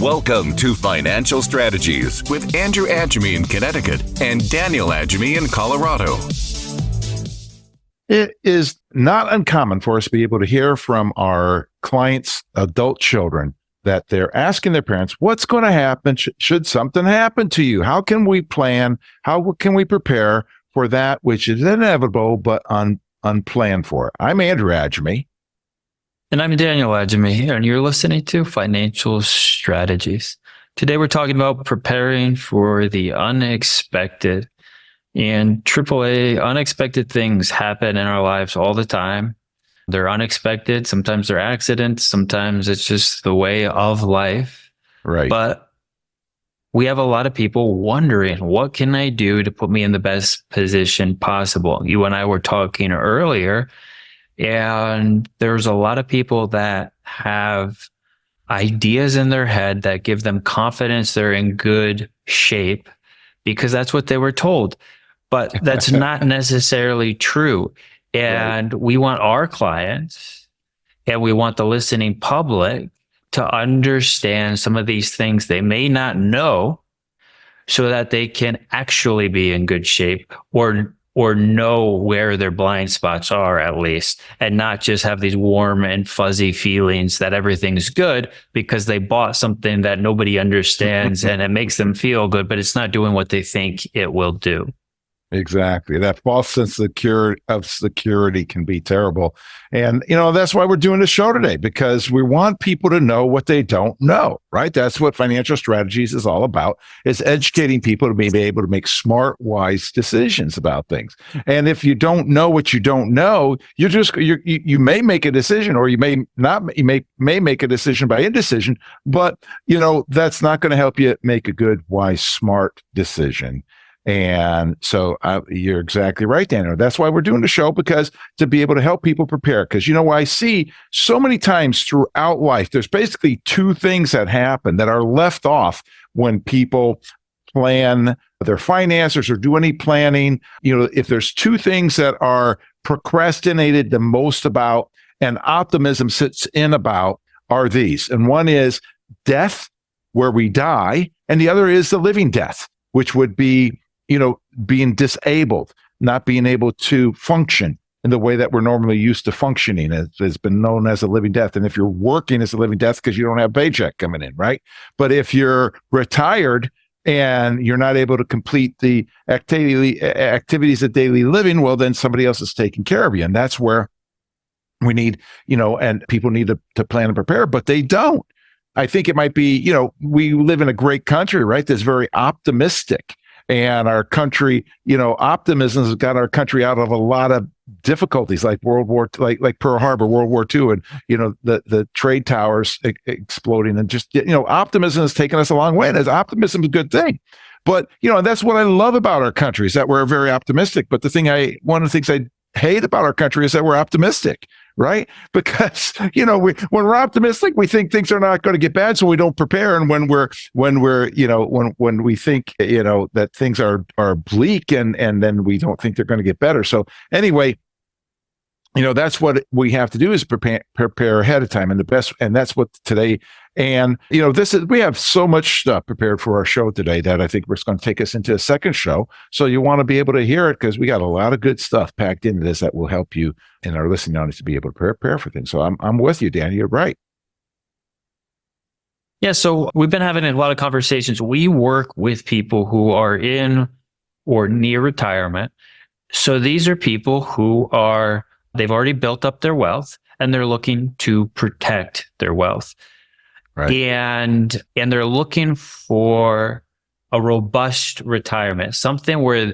Welcome to Financial Strategies with Andrew Agemy in Connecticut and Daniel Agemy in Colorado. It is not uncommon for us to be able to hear from our clients' adult children that they're asking their parents, what's going to happen should something happen to you? How can we plan? How can we prepare for that which is inevitable but unplanned for? I'm Andrew Agemy. And I'm Daniel Agemy, and you're listening to Financial Strategies. Today we're talking about preparing for the unexpected. And AAA, unexpected things happen in our lives all the time. They're unexpected. Sometimes they're accidents. Sometimes it's just the way of life. Right. But we have a lot of people wondering, what can I do to put me in the best position possible? You and I were talking earlier, and there's a lot of people that have ideas in their head that give them confidence they're in good shape because that's what they were told. But that's not necessarily true. And we want our clients and we want the listening public to understand some of these things they may not know so that they can actually be in good shape or know where their blind spots are at least, and not just have these warm and fuzzy feelings that everything's good because they bought something that nobody understands and it makes them feel good, but it's not doing what they think it will do. Exactly. That false sense of security can be terrible. And, that's why we're doing this show today, because we want people to know what they don't know, right? That's what Financial Strategies is all about, is educating people to be able to make smart, wise decisions about things. And if you don't know what you don't know, you may make a decision, or you may not, you may make a decision by indecision, but, that's not going to help you make a good, wise, smart decision. And so you're exactly right, Daniel. That's why we're doing the show, because to be able to help people prepare. Because, I see so many times throughout life, there's basically two things that happen that are left off when people plan their finances or do any planning. If there's two things that are procrastinated the most about and optimism sits in about, are these. And one is death, where we die, and the other is the living death, which would be being disabled, not being able to function in the way that we're normally used to functioning. It's been known as a living death. And if you're working, it's a living death because you don't have a paycheck coming in, right? But if you're retired and you're not able to complete the activities of daily living, well, then somebody else is taking care of you. And that's where we need, and people need to plan and prepare, but they don't. I think it might be, we live in a great country, right? That's very optimistic. And our country, optimism has got our country out of a lot of difficulties, like like Pearl Harbor, World War II, and the trade towers exploding, and just optimism has taken us a long way. And as optimism is a good thing, but that's what I love about our country, is that we're very optimistic. But one of the things I hate about our country is that we're optimistic, right? Because when we're optimistic, we think things are not going to get bad, so we don't prepare. And when we think that things are bleak, and then we don't think they're going to get better. So anyway, that's what we have to do, is prepare ahead of time, and that's what today. And we have so much stuff prepared for our show today that I think it's going to take us into a second show. So you want to be able to hear it, because we got a lot of good stuff packed into this that will help you and our listening audience to be able to prepare for things. So I'm with you, Danny. You're right. Yeah. So we've been having a lot of conversations. We work with people who are in or near retirement. So these are people who they've already built up their wealth and they're looking to protect their wealth. Right. And they're looking for a robust retirement, something where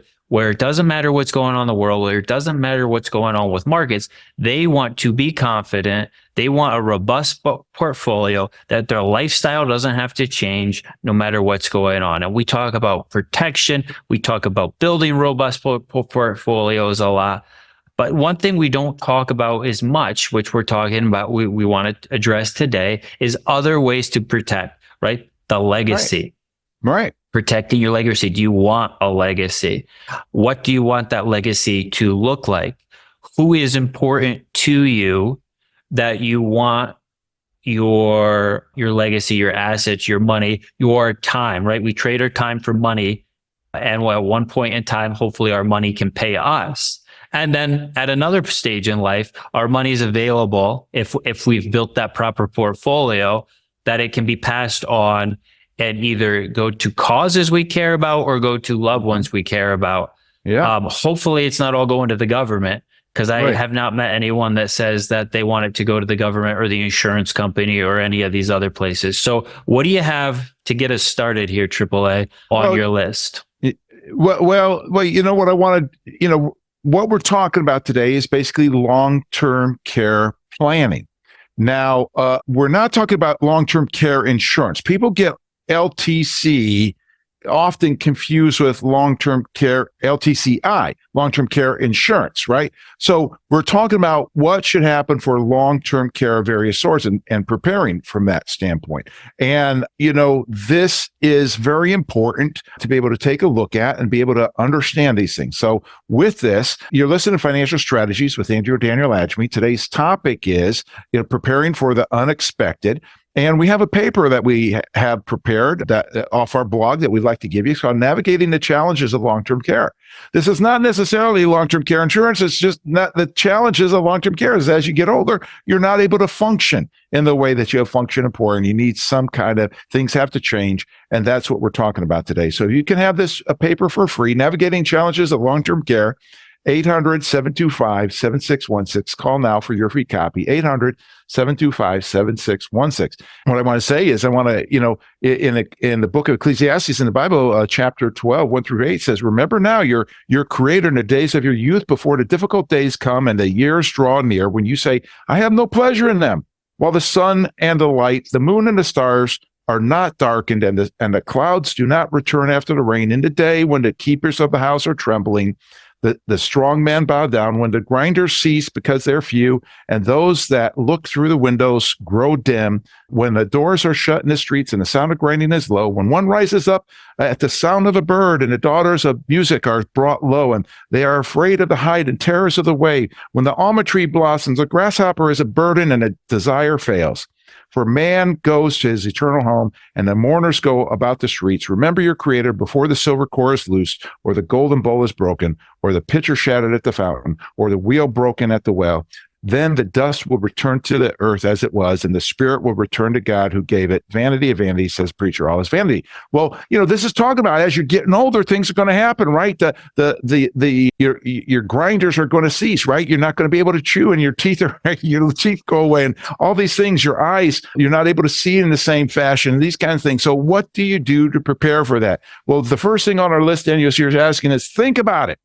it doesn't matter what's going on in the world, where it doesn't matter what's going on with markets. They want to be confident. They want a robust portfolio, that their lifestyle doesn't have to change no matter what's going on. And we talk about protection. We talk about building robust portfolios a lot. But one thing we don't talk about as much, which we're talking about, we want to address today, is other ways to protect, right? The legacy. Right. Protecting your legacy. Do you want a legacy? What do you want that legacy to look like? Who is important to you that you want your legacy, your assets, your money, your time, right? We trade our time for money. And at one point in time, hopefully our money can pay us. And then at another stage in life, our money is available if we've built that proper portfolio, that it can be passed on and either go to causes we care about or go to loved ones we care about. Yeah. Hopefully it's not all going to the government, because I have not met anyone that says that they want it to go to the government or the insurance company or any of these other places. So what do you have to get us started here, AAA, on your list? Well, you know what I wanted, what we're talking about today is basically long-term care planning. Now, we're not talking about long-term care insurance. People get LTC often confused with long-term care, LTCI, long-term care insurance, right? So we're talking about what should happen for long-term care of various sorts and preparing from that standpoint. And, this is very important to be able to take a look at and be able to understand these things. So with this, you're listening to Financial Strategies with Andrew and Daniel Agemy. Today's topic is, preparing for the unexpected. And we have a paper that we have prepared that off our blog that we'd like to give you. It's called Navigating the Challenges of Long-Term Care. This is not necessarily long-term care insurance. It's just not the challenges of long-term care is as you get older, you're not able to function in the way that you have functioned before, and you need some kind of things have to change. And that's what we're talking about today. So you can have this a paper for free, Navigating Challenges of Long-Term Care. 800-725-7616. Call now for your free copy. 800-725-7616. What I want to say is I want to, in the book of Ecclesiastes in the Bible, chapter 12, 1-8 says, remember now your creator in the days of your youth before the difficult days come and the years draw near when you say, I have no pleasure in them. While the sun and the light, the moon and the stars are not darkened and the clouds do not return after the rain in the day when the keepers of the house are trembling. The strong man bow down when the grinders cease because they're few, and those that look through the windows grow dim. When the doors are shut in the streets and the sound of grinding is low, when one rises up at the sound of a bird and the daughters of music are brought low, and they are afraid of the height and terrors of the way, when the almond tree blossoms, a grasshopper is a burden and a desire fails. For man goes to his eternal home, and the mourners go about the streets. Remember your Creator before the silver core is loosed, or the golden bowl is broken, or the pitcher shattered at the fountain, or the wheel broken at the well. Then the dust will return to the earth as it was, and the spirit will return to God who gave it. Vanity of vanity, says preacher, all is vanity. Well, this is talking about as you're getting older, things are going to happen, right? Your grinders are going to cease, right? You're not going to be able to chew, and your teeth go away, and all these things. Your eyes, you're not able to see in the same fashion. These kinds of things. So, what do you do to prepare for that? Well, the first thing on our list, Daniel, you're asking is think about it.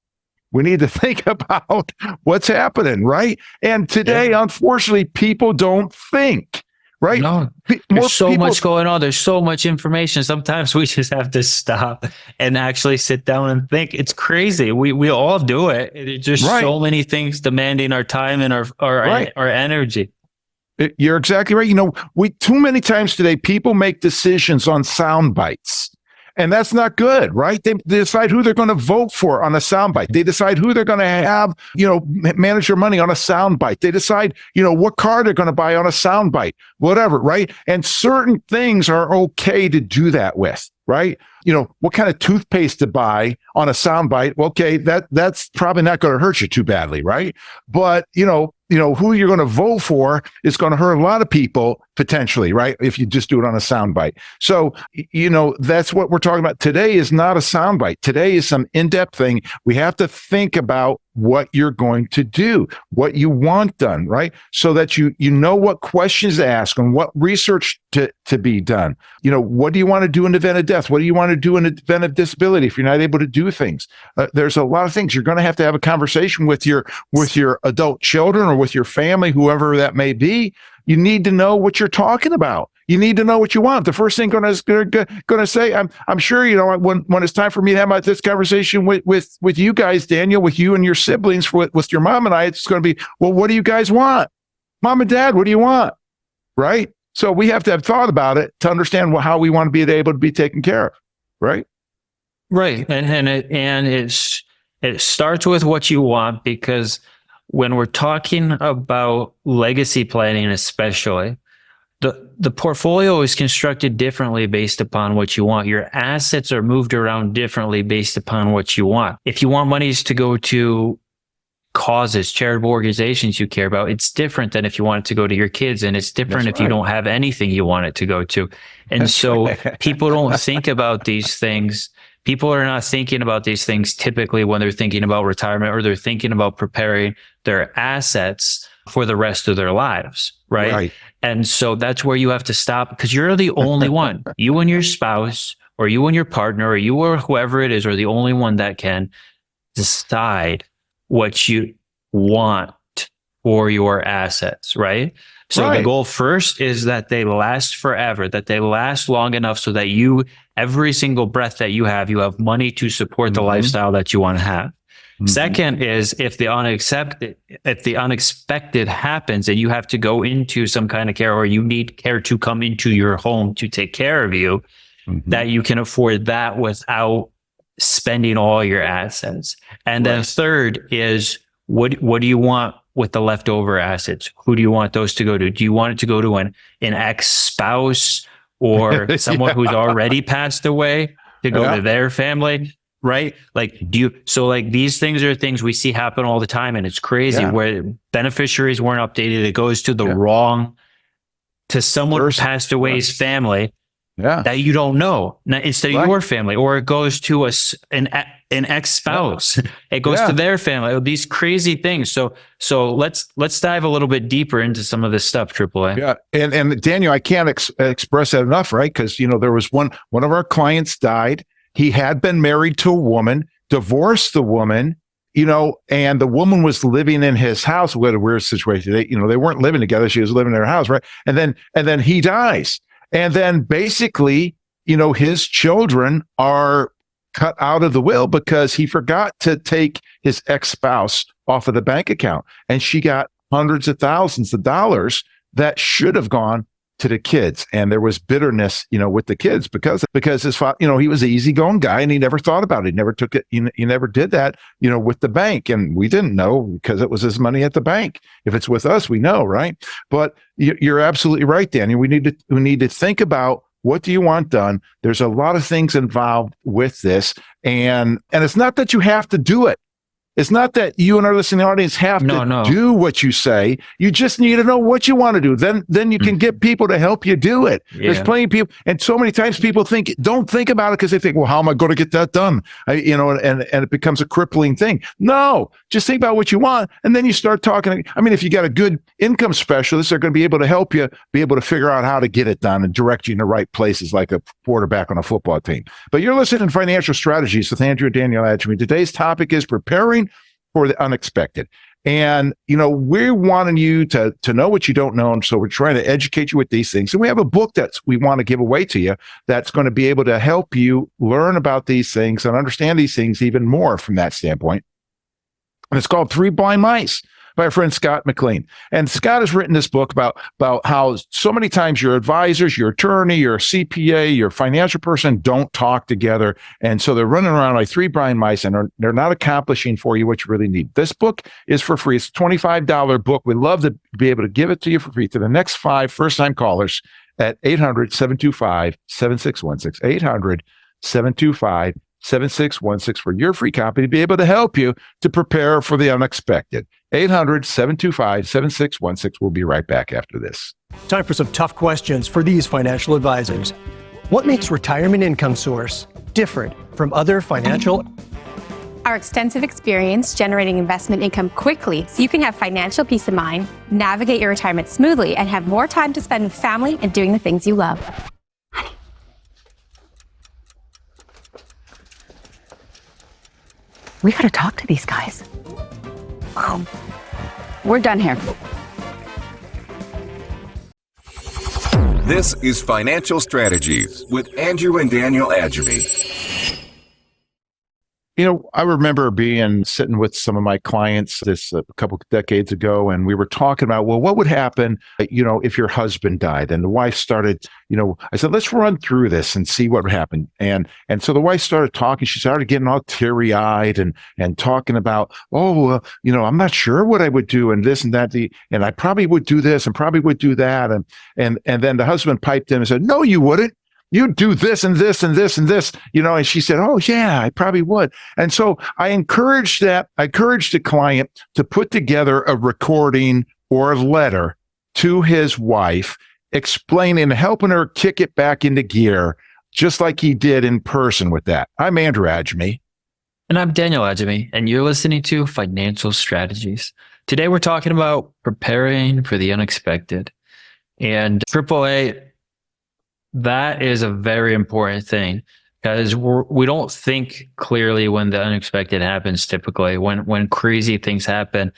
We need to think about what's happening, right? And today, unfortunately, people don't think, right? No, there's so much going on. There's so much information. Sometimes we just have to stop and actually sit down and think. It's crazy. We all do it. It's just so many things demanding our time and our energy. You're exactly right. Too many times today, people make decisions on sound bites. And that's not good, right? They decide who they're going to vote for on a soundbite. They decide who they're going to have, manage their money on a soundbite. They decide, what car they're going to buy on a soundbite, whatever, right? And certain things are okay to do that with, right? What kind of toothpaste to buy on a soundbite? Well, okay, that's probably not going to hurt you too badly, right? But, who you're going to vote for is going to hurt a lot of people potentially, right? If you just do it on a soundbite. So, that's what we're talking about. Today is not a soundbite. Today is some in-depth thing. We have to think about what you're going to do, what you want done, right? So that you know what questions to ask and what research to be done. What do you want to do in the event of death? What do you want to do in the event of disability if you're not able to do things? There's a lot of things. You're going to have a conversation with your adult children or with your family, whoever that may be. You need to know what you're talking about. You need to know what you want. The first thing going to say, I'm sure, when it's time for me to have this conversation with you guys, Daniel, with you and your siblings, with your mom and I, it's going to be, well, what do you guys want? Mom and Dad, what do you want? Right? So we have to have thought about it to understand how we want to be able to be taken care of. Right? Right. And it starts with what you want, because when we're talking about legacy planning, especially, the portfolio is constructed differently based upon what you want. Your assets are moved around differently based upon what you want. If you want monies to go to causes, charitable organizations you care about, it's different than if you want it to go to your kids, and it's different if you don't have anything you want it to go to. And people don't think about these things. People are not thinking about these things typically when they're thinking about retirement, or they're thinking about preparing their assets for the rest of their lives, right? And so that's where you have to stop, because you're the only one. You and your spouse, or you and your partner, or you or whoever it is, are the only one that can decide what you want for your assets, right? So the goal first is that they last forever, that they last long enough so that every single breath that you have money to support the lifestyle that you want to have. Second is if the unexpected happens and you have to go into some kind of care, or you need care to come into your home to take care of you, that you can afford that without spending all your assets. And then third is what do you want with the leftover assets? Who do you want those to go to? Do you want it to go to an ex-spouse or someone who's already passed away to go to their family? Right? These things are things we see happen all the time, and it's crazy where beneficiaries weren't updated. It goes to the wrong, to someone who passed away's family that you don't know, instead of your family, or it goes to an ex-spouse. It goes to their family. These crazy things. So let's dive a little bit deeper into some of this stuff, AAA. Yeah, and Daniel, I can't express that enough, right? Because there was one of our clients died. He had been married to a woman, divorced the woman, and the woman was living in his house. What a weird situation. They weren't living together. She was living in her house, right? And then he dies. And then basically, his children are cut out of the will because he forgot to take his ex-spouse off of the bank account. And she got hundreds of thousands of dollars that should have gone to the kids. And there was bitterness, with the kids because his father, he was an easygoing guy and he never thought about it. He never took it. He never did that, with the bank. And we didn't know because it was his money at the bank. If it's with us, we know, right? But you're absolutely right, Danny. We need to think about, what do you want done? There's a lot of things involved with this. And it's not that you have to do it. It's not that you and our listening audience have to do what you say. You just need to know what you want to do. Then you can get people to help you do it. There's plenty of people. And so many times people don't think about it because they think, well, how am I going to get that done? And it becomes a crippling thing. No, just think about what you want. And then you start talking. I mean, if you got a good income specialist, they're going to be able to help you be able to figure out how to get it done and direct you in the right places, like a quarterback on a football team. But you're listening to Financial Strategies with Andrew and Daniel Agemy. Today's topic is preparing for the unexpected. And, we're wanting you to know what you don't know. And so we're trying to educate you with these things. And we have a book that we want to give away to you that's going to be able to help you learn about these things and understand these things even more from that standpoint. And it's called Three Blind Mice by our friend Scott McLean. And Scott has written this book about how so many times your advisors, your attorney, your CPA, your financial person don't talk together. And so they're running around like three blind mice and they're not accomplishing for you what you really need. This book is for free. It's a $25 book. We'd love to be able to give it to you for free to the next 5 first-time callers at 800-725-7616, 800-725-7616 for your free copy to be able to help you to prepare for the unexpected. 800-725-7616. We'll be right back after this. Time for some tough questions for these financial advisors. What makes Retirement Income Source different from other financial? Our extensive experience generating investment income quickly so you can have financial peace of mind, navigate your retirement smoothly, and have more time to spend with family and doing the things you love. We gotta talk to these guys. We're done here. This is Financial Strategies with Andrew and Daniel Agemy. I remember sitting with some of my clients this a couple of decades ago, and we were talking about, well, what would happen, if your husband died? And the wife started, I said, let's run through this and see what would happen. And so the wife started talking. She started getting all teary eyed and talking about, I'm not sure what I would do and this and that, and I probably would do this and probably would do that. And then the husband piped in and said, no, you wouldn't. You do this and this and this and this, and she said, oh yeah, I probably would. And so I encouraged the client to put together a recording or a letter to his wife, explaining, helping her kick it back into gear, just like he did in person with that. I'm Andrew Agemy. And I'm Daniel Agemy, and you're listening to Financial Strategies. Today we're talking about preparing for the unexpected. And AAA, that is a very important thing, because we don't think clearly when the unexpected happens. Typically, when crazy things happen,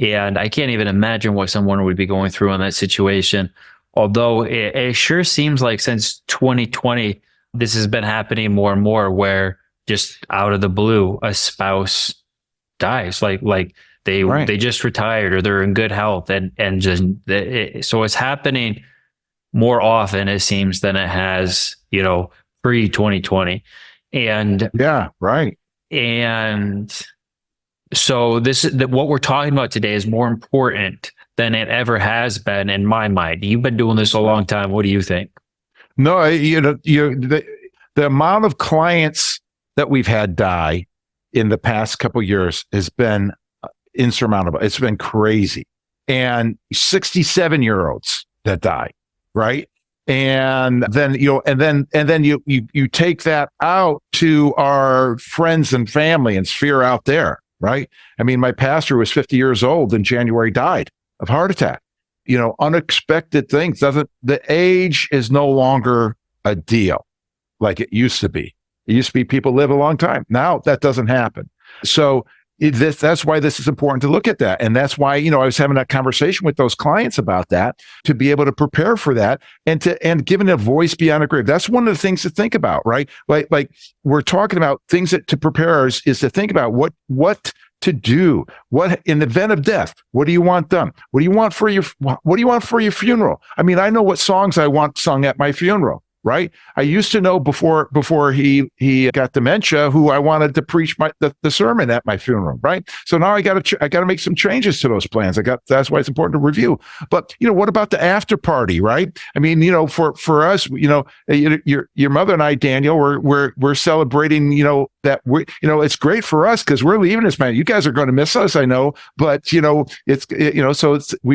and I can't even imagine what someone would be going through in that situation. Although it sure seems like since 2020, this has been happening more and more, where just out of the blue, a spouse dies, like they just retired or they're in good health, and so it's happening more often, it seems, than it has, pre 2020. And yeah, right. And so what we're talking about today is more important than it ever has been in my mind. You've been doing this a long time. What do you think? No, the amount of clients that we've had die in the past couple of years has been insurmountable. It's been crazy. And 67-year-olds that die. Right. And then, you take that out to our friends and family and sphere out there. Right. I mean, my pastor was 50 years old in January, died of heart attack. Unexpected things. The age is no longer a deal like it used to be. It used to be people live a long time. Now that doesn't happen. So that's why this is important to look at that. And that's why, I was having that conversation with those clients about that, to be able to prepare for that and giving a voice beyond the grave. That's one of the things to think about, right? Like we're talking about things that to prepare is to think about what to do. What in the event of death, what do you want done? What do you want for your funeral? I mean, I know what songs I want sung at my funeral. Right. I used to know before he got dementia who I wanted to preach the sermon at my funeral. Right. So now I got to make some changes to those plans. That's why it's important to review. But, what about the after party? Right. I mean, for us, your mother and I, Daniel, we're celebrating, that it's great for us because we're leaving this man. You guys are going to miss us, I know. But, we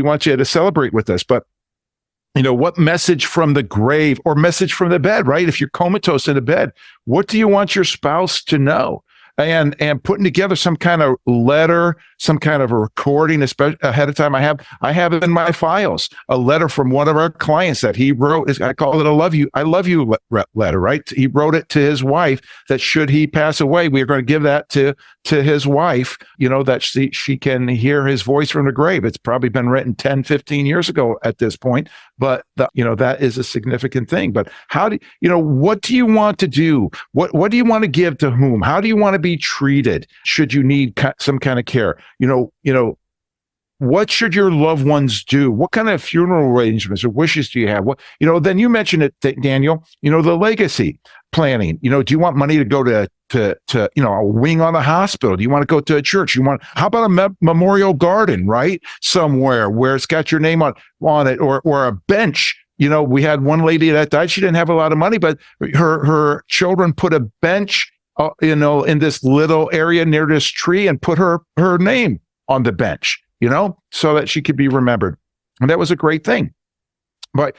want you to celebrate with us. But what message from the grave or message from the bed, right? If you're comatose in the bed, what do you want your spouse to know? And putting together some kind of letter, some kind of a recording, especially ahead of time. I have it in my files, a letter from one of our clients that he wrote. I call it I love you letter, right? He wrote it to his wife that should he pass away, we are going to give that to his wife, that she can hear his voice from the grave. It's probably been written 10, 15 years ago at this point, but that is a significant thing. But what do you want to do? What do you want to give to whom? How do you want to be treated should you need some kind of care? What should your loved ones do? What kind of funeral arrangements or wishes do you have? Then you mentioned it, Daniel, the legacy planning. Do you want money to go to a wing on a hospital? Do you want to go to a church? How about a memorial garden, right? Somewhere where it's got your name on it, or a bench. We had one lady that died. She didn't have a lot of money, but her children put a bench, in this little area near this tree and put her name on the bench, so that she could be remembered. And that was a great thing. But,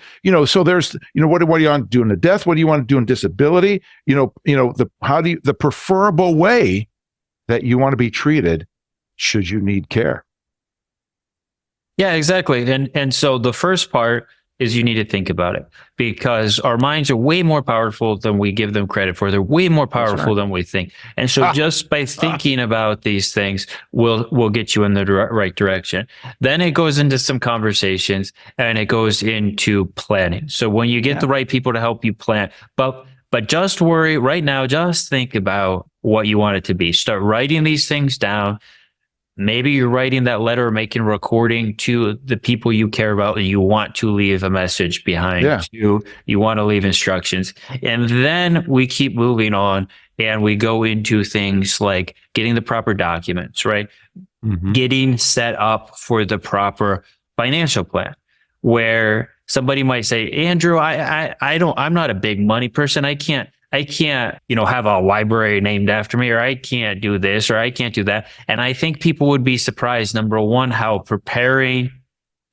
so there's, what do you want to do in the death? What do you want to do in disability? The preferable way that you want to be treated should you need care. Yeah, exactly. And so the first part is you need to think about it, because our minds are way more powerful than we give them credit for. They're way more powerful than we think. And so just by thinking about these things, will get you in the right direction. Then it goes into some conversations and it goes into planning. So when you get the right people to help you plan, but just worry right now, just think about what you want it to be. Start writing these things down. Maybe you're writing that letter or making a recording to the people you care about and you want to leave a message behind. Yeah. You want to leave instructions. And then we keep moving on and we go into things like getting the proper documents, right? Mhm. Getting set up for the proper financial plan, where somebody might say, Andrew, I'm not a big money person. I can't, have a library named after me, or I can't do this, or I can't do that. And I think people would be surprised, number one, how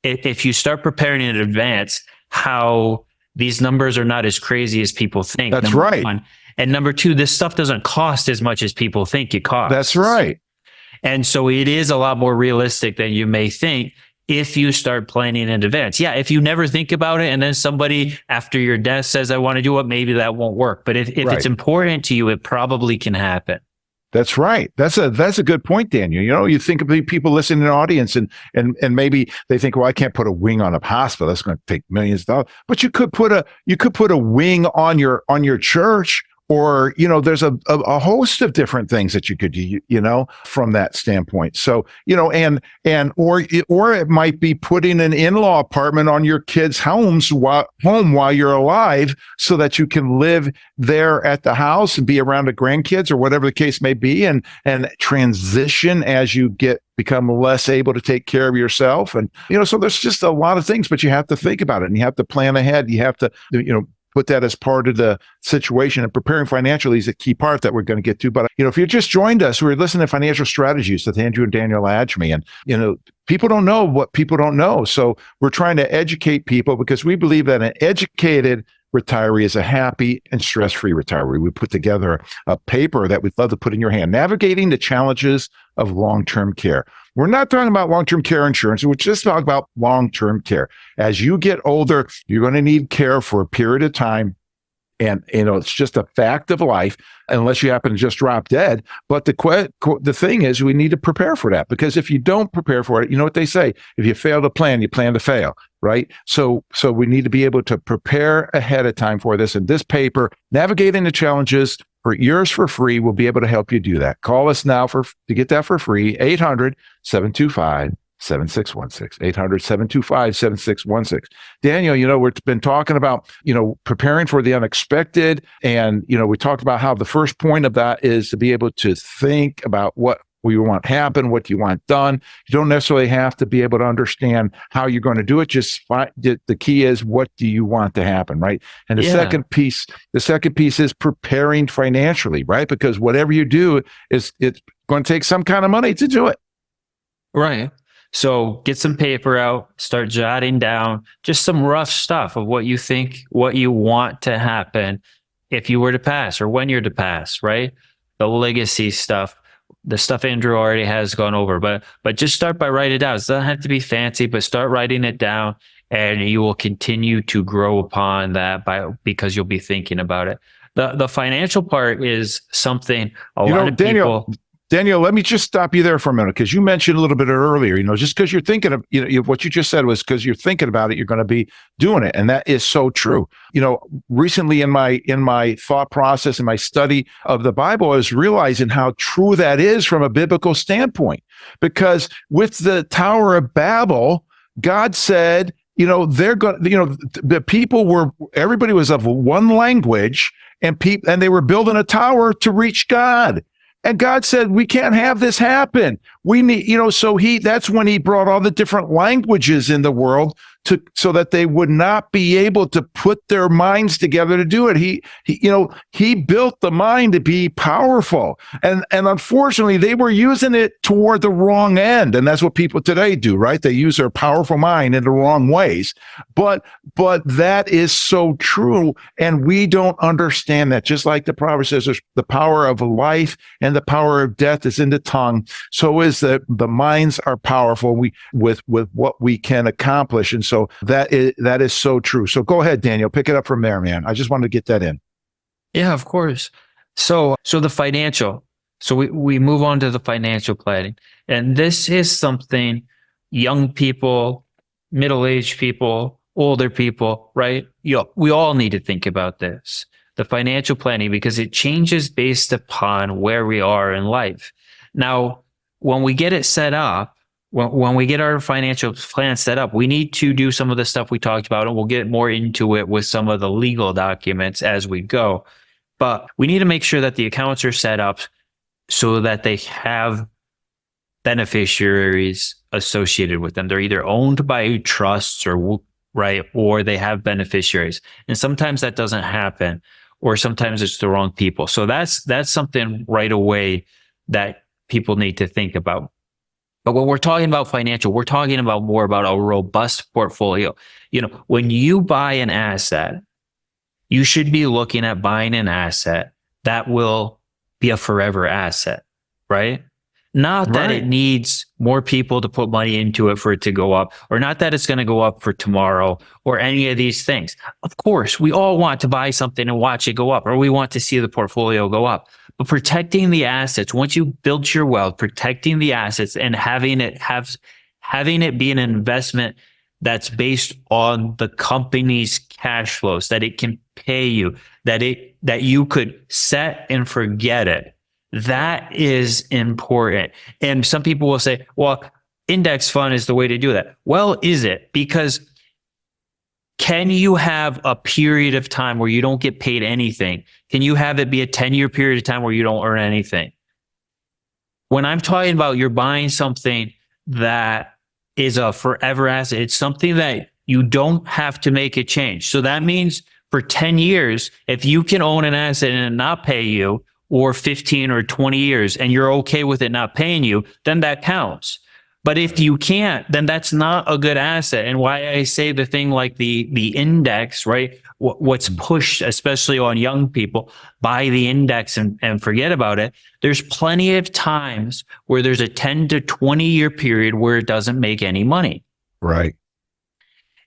if you start preparing in advance, how these numbers are not as crazy as people think. That's number right. one. And number two, this stuff doesn't cost as much as people think it costs. That's right. And so it is a lot more realistic than you may think if you start planning in advance. Yeah, if you never think about it and then somebody after your death says, I want to do it, maybe that won't work. But if Right. it's important to you, it probably can happen. That's right. That's a good point, Daniel. You think of the people listening in the audience and maybe they think, well, I can't put a wing on a hospital. That's going to take millions of dollars. But you could put a wing on your church. Or, there's a host of different things that you could do, from that standpoint. So, or it might be putting an in-law apartment on your kids' home while you're alive so that you can live there at the house and be around the grandkids or whatever the case may be and transition as you become less able to take care of yourself. And, so there's just a lot of things, but you have to think about it and you have to plan ahead. You have to, put that as part of the situation, and preparing financially is a key part that we're going to get to. But, if you just joined us, we're listening to Financial Strategies with Andrew and Daniel Agemy. And, people don't know what people don't know. So we're trying to educate people because we believe that an educated retiree is a happy and stress-free retiree. We put together a paper that we'd love to put in your hand, Navigating the Challenges of Long-Term Care. We're not talking about long-term care insurance. We're just talking about long-term care. As you get older, you're going to need care for a period of time. And, it's just a fact of life, unless you happen to just drop dead. But the thing is, we need to prepare for that, because if you don't prepare for it, you know what they say, if you fail to plan, you plan to fail, right? So we need to be able to prepare ahead of time for this. And this paper, Navigating the Challenges, for yours for free, will be able to help you do that. Call us now to get that for free, 800-725-7616, 800-725-7616. Daniel, we've been talking about, preparing for the unexpected. And, we talked about how the first point of that is to be able to think about what we want happen, what you want done. You don't necessarily have to be able to understand how you're going to do it. Just the key is, what do you want to happen, right? And the second piece is preparing financially, right? Because whatever you do it's going to take some kind of money to do it. Right. So get some paper out, start jotting down just some rough stuff of what you think, what you want to happen if you were to pass or when you're to pass, right? The legacy stuff, the stuff Andrew already has gone over, but just start by writing it down. It doesn't have to be fancy, but start writing it down, and you will continue to grow upon that because you'll be thinking about it. The financial part is something a lot of people. Daniel, let me just stop you there for a minute, because you mentioned a little bit earlier, just because you're thinking of, what you just said was because you're thinking about it, you're going to be doing it. And that is so true. Recently in my thought process, in my study of the Bible, I was realizing how true that is from a biblical standpoint. Because with the Tower of Babel, God said, they're going, the people everybody was of one language, and they were building a tower to reach God. And God said, we can't have this happen. We need, so that's when he brought all the different languages in the world so that they would not be able to put their minds together to do it. He built the mind to be powerful. And unfortunately, they were using it toward the wrong end. And that's what people today do, right? They use their powerful mind in the wrong ways. But that is so true. And we don't understand that. Just like the proverb says, there's the power of life and the power of death is in the tongue. So is the minds are powerful with what we can accomplish. And so that is so true. So go ahead, Daniel, pick it up from there, man. I just wanted to get that in. Yeah, of course. So the financial. So we move on to the financial planning. And this is something young people, middle-aged people, older people, right? We all need to think about this. the financial planning, because it changes based upon where we are in life. Now, when we get it set up, when we get our financial plan set up, we need to do some of the stuff we talked about, and we'll get more into it with some of the legal documents as we go. But we need to make sure that the accounts are set up so that they have beneficiaries associated with them. They're either owned by trusts or they have beneficiaries. And sometimes that doesn't happen, or sometimes it's the wrong people. So that's something right away that people need to think about. But when we're talking about financial, we're talking about more about a robust portfolio. When you buy an asset, you should be looking at buying an asset that will be a forever asset, right? Not that it needs more people to put money into it for it to go up, or not that it's going to go up for tomorrow, or any of these things. Of course, we all want to buy something and watch it go up, or we want to see the portfolio go up. But protecting the assets, once you build your wealth, protecting the assets and having it be an investment that's based on the company's cash flows, that it can pay you, that you could set and forget it. That is important. And some people will say, well, index fund is the way to do that. Well, is it? Because can you have a period of time where you don't get paid anything? Can you have it be a 10-year period of time where you don't earn anything? When I'm talking about you're buying something that is a forever asset, it's something that you don't have to make a change. So that means for 10 years, if you can own an asset and it not pay you, or 15 or 20 years, and you're okay with it not paying you, then that counts. But if you can't, then that's not a good asset. And why I say the thing like the index, right? What's pushed, especially on young people, buy the index and forget about it. There's plenty of times where there's a 10 to 20 year period where it doesn't make any money. Right.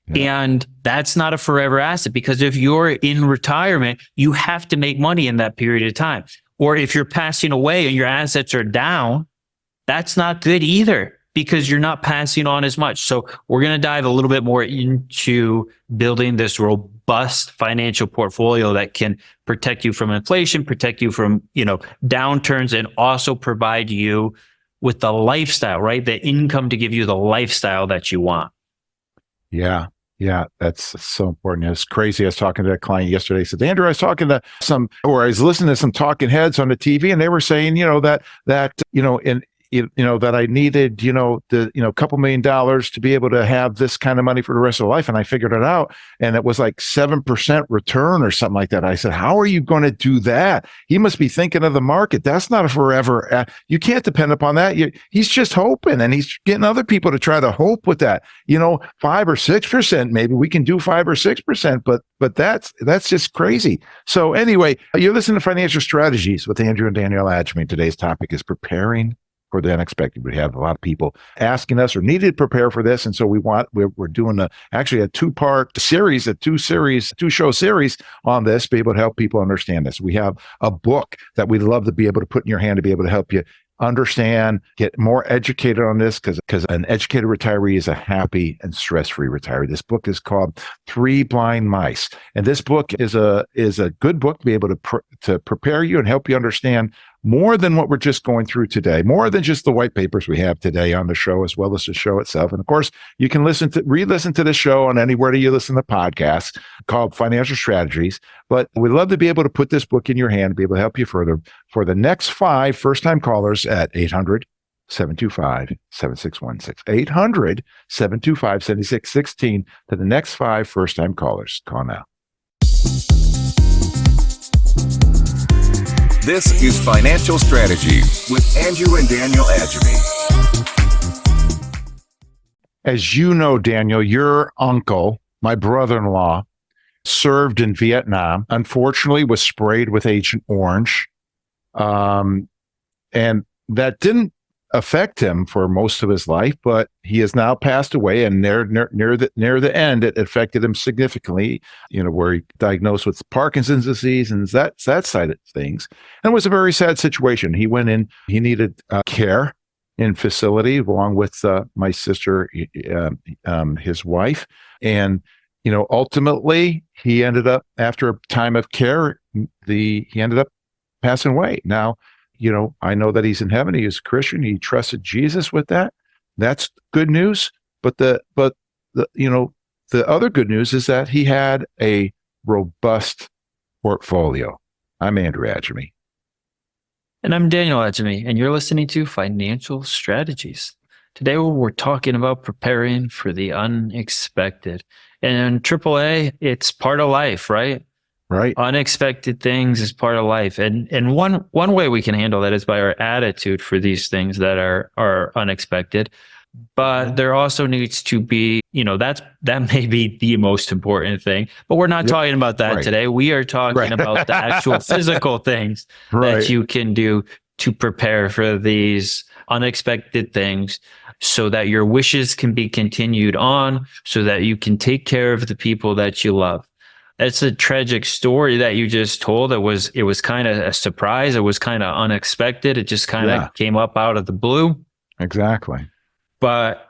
Yeah. And that's not a forever asset, because if you're in retirement, you have to make money in that period of time. Or if you're passing away and your assets are down, that's not good either, because you're not passing on as much. So we're going to dive a little bit more into building this robust financial portfolio that can protect you from inflation, protect you from, downturns, and also provide you with the lifestyle, right? The income to give you the lifestyle that you want. Yeah. Yeah, that's so important. It's crazy. I was talking to a client yesterday. He said, Andrew, I was talking to I was listening to some talking heads on the TV, and they were saying, that I needed, the couple $1 million to be able to have this kind of money for the rest of life. And I figured it out, and it was like 7% return or something like that. I said, how are you going to do that? He must be thinking of the market. That's not a forever. You can't depend upon that. He's just hoping, and he's getting other people to try to hope with that. 5 or 6%, maybe we can do 5 or 6%, but that's just crazy. So anyway, you're listening to Financial Strategies with Andrew and Daniel Agemy. Today's topic is preparing for the unexpected. We have a lot of people asking us or needed to prepare for this. And so we're doing actually a two-part series, a two-show series on this, be able to help people understand this. We have a book that we'd love to be able to put in your hand to be able to help you understand, get more educated on this, because an educated retiree is a happy and stress-free retiree. This book is called Three Blind Mice. And this book is a good book to be able to prepare you and help you understand more than what we're just going through today, more than just the white papers we have today on the show, as well as the show itself. And of course, you can re-listen to the show on anywhere that you listen to podcasts called Financial Strategies. But we'd love to be able to put this book in your hand, be able to help you further. For the next 5 first-time callers at 800-725-7616, 800-725-7616, to the next 5 first-time callers. Call now. This is Financial Strategies with Andrew and Daniel Agemy. As you know, Daniel, your uncle, my brother-in-law, served in Vietnam, unfortunately was sprayed with Agent Orange. And that didn't affect him for most of his life, but he has now passed away, and near the end, it affected him significantly, where he diagnosed with Parkinson's disease and that side of things. And it was a very sad situation. He went in, he needed care in facility along with my sister, his wife. And, ultimately he ended up, after a time of care, he ended up passing away. Now, I know that he's in heaven. He is a Christian. He trusted Jesus with that. That's good news. But the other good news is that he had a robust portfolio. I'm Andrew Agemy. And I'm Daniel Agemy, and you're listening to Financial Strategies. Today we're talking about preparing for the unexpected. And AAA, it's part of life, right? Right. Unexpected things is part of life. And one way we can handle that is by our attitude for these things that are unexpected. But there also needs to be, that may be the most important thing. But we're not talking about that today. We are talking about the actual physical things that you can do to prepare for these unexpected things so that your wishes can be continued on, so that you can take care of the people that you love. It's a tragic story that you just told. It was kind of a surprise. It was kind of unexpected. It just kind of came up out of the blue. Exactly. But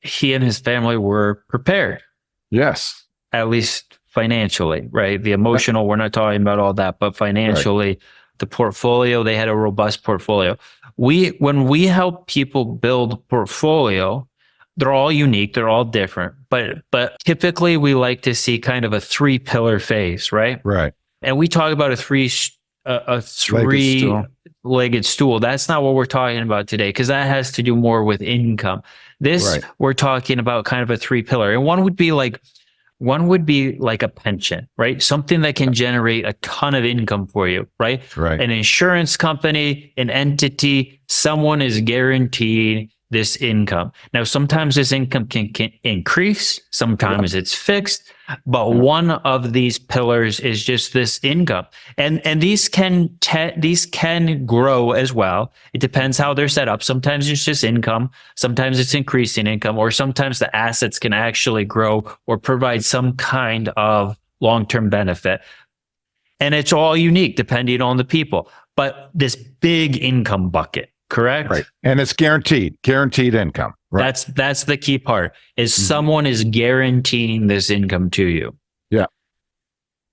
he and his family were prepared. Yes. At least financially, right? The emotional, we're not talking about all that, but financially, the portfolio, they had a robust portfolio. When we help people build portfolio, they're all unique, they're all different, but typically we like to see kind of a 3-pillar phase, right? Right. And we talk about a three-legged stool. That's not what we're talking about today, because that has to do more with income. We're talking about kind of a 3-pillar, and one would be like a pension, right? Something that can generate a ton of income for you, right? Right. An insurance company, an entity, someone is guaranteeing this income. Now, sometimes this income can increase, sometimes it's fixed, but one of these pillars is just this income. And these can grow as well. It depends how they're set up. Sometimes it's just income, sometimes it's increasing income, or sometimes the assets can actually grow or provide some kind of long-term benefit. And it's all unique depending on the people. But this big income bucket, correct? Right. And it's guaranteed income. Right. That's the key part, is someone is guaranteeing this income to you. Yeah.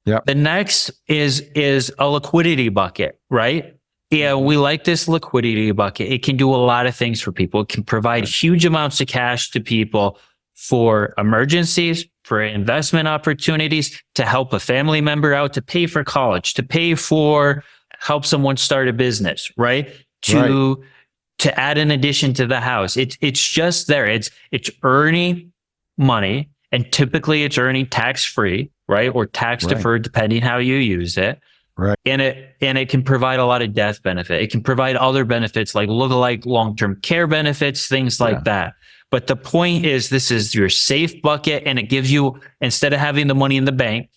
Yeah. The next is a liquidity bucket, right? Yeah, we like this liquidity bucket. It can do a lot of things for people. It can provide huge amounts of cash to people for emergencies, for investment opportunities, to help a family member out, to pay for college, to help someone start a business, right? To add an addition to the house. It's just there. It's earning money, and typically it's earning tax-free, right? Or tax deferred, depending how you use it. Right. And it can provide a lot of death benefit. It can provide other benefits like lookalike long-term care benefits, things like that. But the point is, this is your safe bucket, and it gives you, instead of having the money in the bank,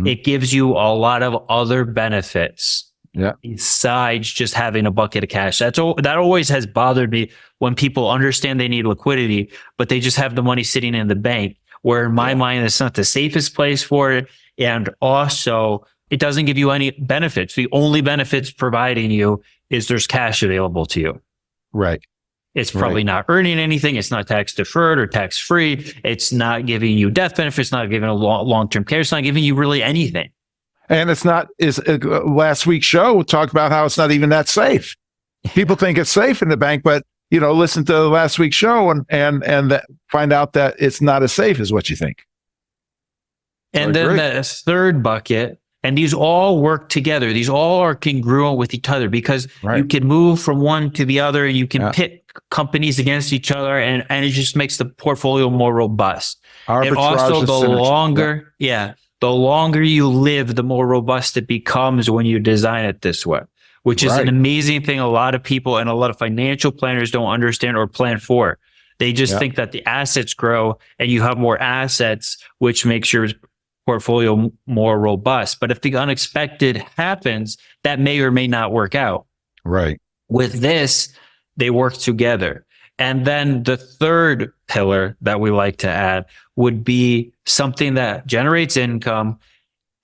it gives you a lot of other benefits. Yeah. Besides just having a bucket of cash. That always has bothered me, when people understand they need liquidity, but they just have the money sitting in the bank, where in my mind, it's not the safest place for it. And also, it doesn't give you any benefits. The only benefits providing you is there's cash available to you. Right. It's probably not earning anything. It's not tax deferred or tax free. It's not giving you death benefits, not giving a long-term care. It's not giving you really anything. And it's not, last week's show talked about how it's not even that safe. People think it's safe in the bank, but listen to last week's show and find out that it's not as safe as what you think. And then the third bucket, and these all work together. These all are congruent with each other, because you can move from one to the other, and you can pit companies against each other, and it just makes the portfolio more robust. And also, the longer you live, the more robust it becomes when you design it this way, which is an amazing thing. A lot of people and a lot of financial planners don't understand or plan for. They just think that the assets grow and you have more assets, which makes your portfolio more robust. But if the unexpected happens, that may or may not work out. Right. With this, they work together. And then the third pillar that we like to add would be something that generates income.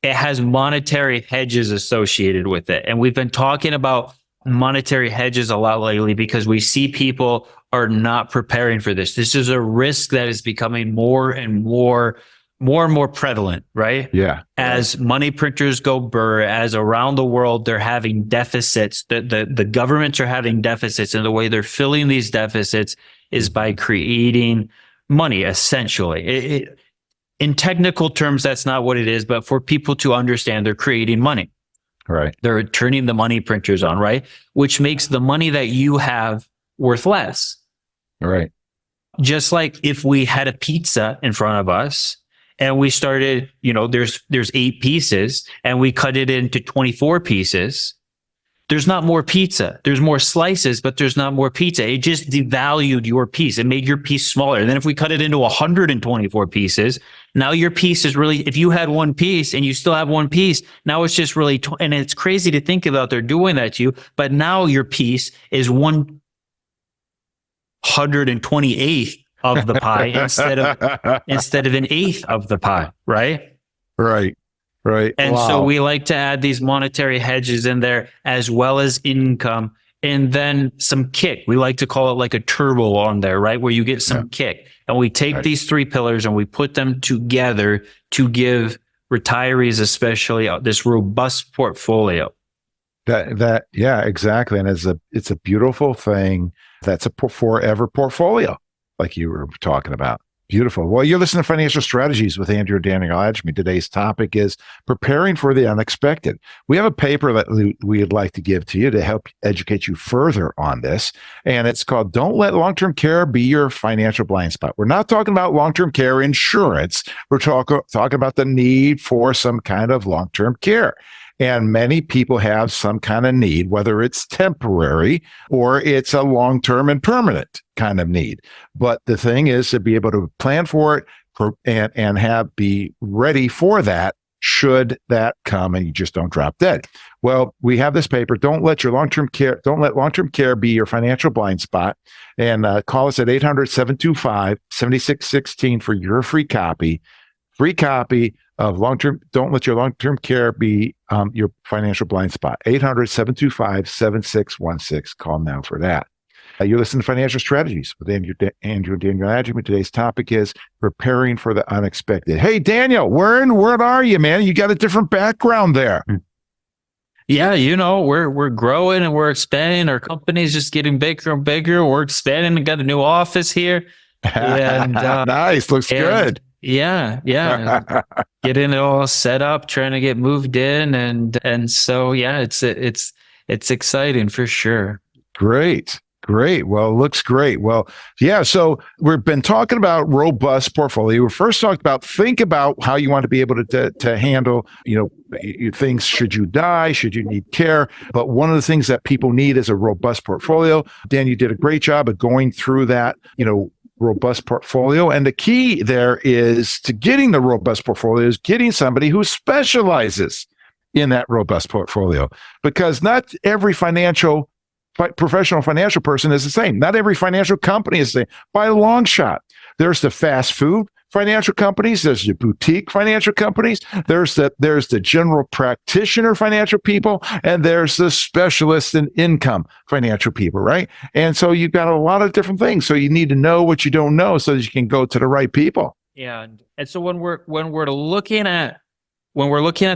It has monetary hedges associated with it. And we've been talking about monetary hedges a lot lately, because we see people are not preparing for this. This is a risk that is becoming more and more more and more prevalent, right? Yeah. As money printers go burr, as around the world they're having deficits, the governments are having deficits, and the way they're filling these deficits is by creating money, essentially. In technical terms, that's not what it is, but for people to understand, they're creating money. Right. They're turning the money printers on, right? Which makes the money that you have worth less. Right. Just like if we had a pizza in front of us and we started, there's 8 pieces and we cut it into 24 pieces, there's not more pizza. There's more slices, but there's not more pizza. It just devalued your piece. It made your piece smaller. And then if we cut it into 124 pieces, now your piece is really, if you had one piece and you still have one piece, now it's just really, and it's crazy to think about they're doing that to you, but now your piece is 128th of the pie instead of an eighth of the pie, right? Right. Right. And so we like to add these monetary hedges in there as well as income, and then some kick. We like to call it like a turbo on there, right? Where you get some kick. And we take these 3 pillars and we put them together to give retirees, especially, this robust portfolio. Yeah, exactly. And it's a beautiful thing. That's a forever portfolio, like you were talking about. Beautiful. Well, you're listening to Financial Strategies with Andrew and Daniel Agemy. Today's topic is preparing for the unexpected. We have a paper that we'd like to give to you to help educate you further on this. And it's called Don't Let Long-Term Care Be Your Financial Blind Spot. We're not talking about long-term care insurance. We're talking about the need for some kind of long-term care. And many people have some kind of need, whether it's temporary or it's a long-term and permanent kind of need. But the thing is to be able to plan for it and be ready for that should that come and you just don't drop dead. Well, we have this paper, Don't Let Long-Term Care Be Your Financial Blind Spot. And call us at 800-725-7616 for your free copy. Free copy of Don't Let Your Long-Term Care Be Your Financial Blind Spot. 800-725-7616. Call now for that. You're listening to Financial Strategies with Andrew and Daniel Agemy. Today's topic is preparing for the unexpected. Hey, Daniel, where are you, man? You got a different background there. Yeah, we're growing and we're expanding. Our company's just getting bigger and bigger. We're expanding and got a new office here. And, nice. Looks good. Yeah. Getting it all set up, trying to get moved in. And so, yeah, it's exciting for sure. Great. Well, it looks great. Well, yeah. So we've been talking about robust portfolio. We first talked about think about how you want to be able to handle, things. Should you die? Should you need care? But one of the things that people need is a robust portfolio. Dan, you did a great job of going through that, robust portfolio. And the key there is to getting the robust portfolio is getting somebody who specializes in that robust portfolio, because not every professional financial person is the same. Not every financial company is the same by a long shot. There's the fast food financial companies. There's the boutique financial companies. There's the general practitioner financial people, and there's the specialist in income financial people, right? And so you've got a lot of different things. So you need to know what you don't know so that you can go to the right people. Yeah. And so when we're looking at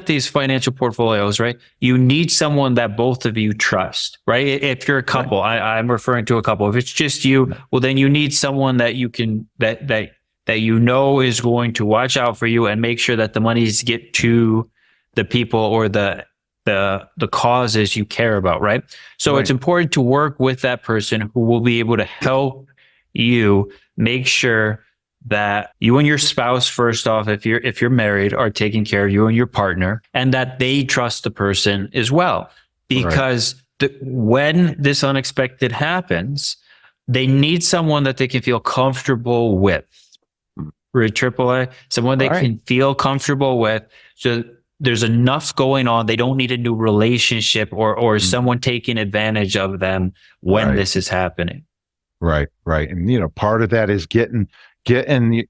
these financial portfolios, right, you need someone that both of you trust, right? If you're a couple, I'm referring to a couple. If it's just you, well, then you need someone that you can, that is going to watch out for you and make sure that the monies get to the people or the causes you care about, right? So It's important to work with that person who will be able to help you make sure that you and your spouse, first off, if you're married, are taking care of you and your partner, and that they trust the person as well. Because when this unexpected happens, they need someone that they can feel comfortable with. AAA, someone they can feel comfortable with. So there's enough going on. They don't need a new relationship or someone taking advantage of them when this is happening. Right. And, part of that is getting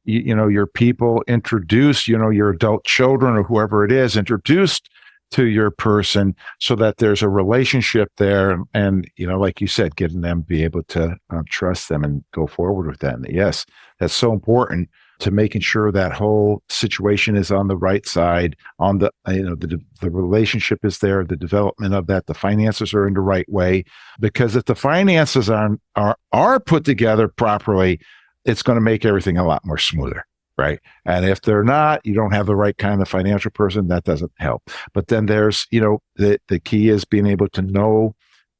your people introduced, your adult children or whoever it is introduced to your person so that there's a relationship there. And like you said, getting them be able to trust them and go forward with that. And yes, that's so important to making sure that whole situation is on the right side, on the, the relationship is there, the development of that, the finances are in the right way. Because if the finances are put together properly, it's going to make everything a lot more smoother. Right. And if they're not, you don't have the right kind of financial person, that doesn't help. But then there's, the key is being able to know,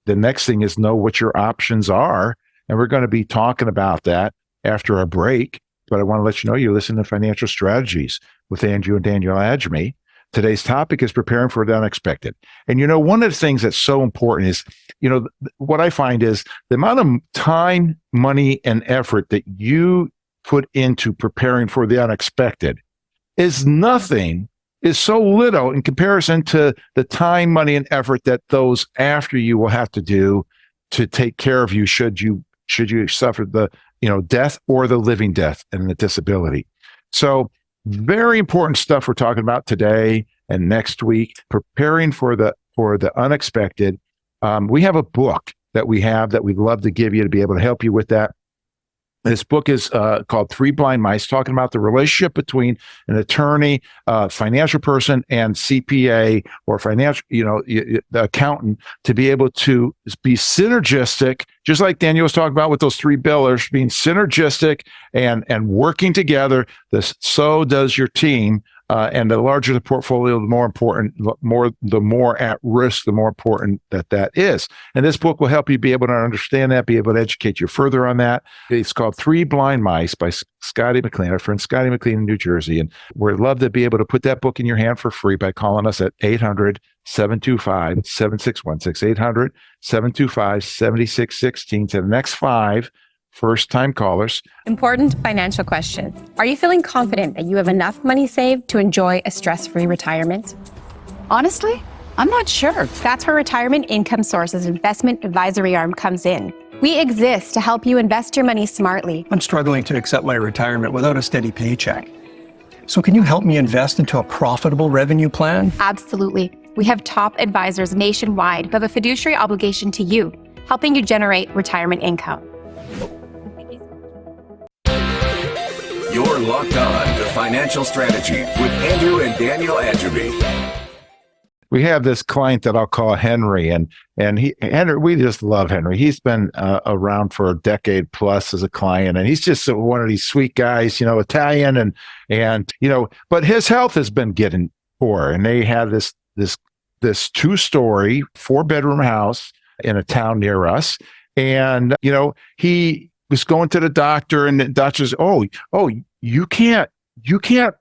the next thing is know what your options are. And we're going to be talking about that after our break. But I want to let you know you're listening to Financial Strategies with Andrew and Daniel Agemy. Today's topic is preparing for the unexpected. And, one of the things that's so important is, what I find is the amount of time, money, and effort that you put into preparing for the unexpected is so little in comparison to the time, money, and effort that those after you will have to do to take care of you should you suffer the death or the living death and the disability. So very important stuff we're talking about today and next week, preparing for the unexpected. We have a book that we'd love to give you to be able to help you with that. This book is called Three Blind Mice, talking about the relationship between an attorney, financial person, and CPA or financial, the accountant, to be able to be synergistic, just like Daniel was talking about with those three pillars, being synergistic and working together. So does your team. And the larger the portfolio, the more important, the more at risk, the more important that is. And this book will help you be able to understand that, be able to educate you further on that. It's called Three Blind Mice by Scotty McLean, our friend Scotty McLean in New Jersey. And we'd love to be able to put that book in your hand for free by calling us at 800-725-7616, 800-725-7616 to the next 5 first-time callers. Important financial questions. Are you feeling confident that you have enough money saved to enjoy a stress-free retirement? Honestly, I'm not sure. That's where Retirement Income Source's investment advisory arm comes in. We exist to help you invest your money smartly. I'm struggling to accept my retirement without a steady paycheck. So can you help me invest into a profitable revenue plan? Absolutely. We have top advisors nationwide who have a fiduciary obligation to you, helping you generate retirement income. You're locked on to Financial Strategy with Andrew and Daniel Agemy. We have this client that I'll call Henry, and Henry, we just love Henry. He's been around for a decade plus as a client, and he's just one of these sweet guys, Italian, and but his health has been getting poor, and they have this 2-story, 4-bedroom house in a town near us, and he was going to the doctor, and the doctor says, oh, you can't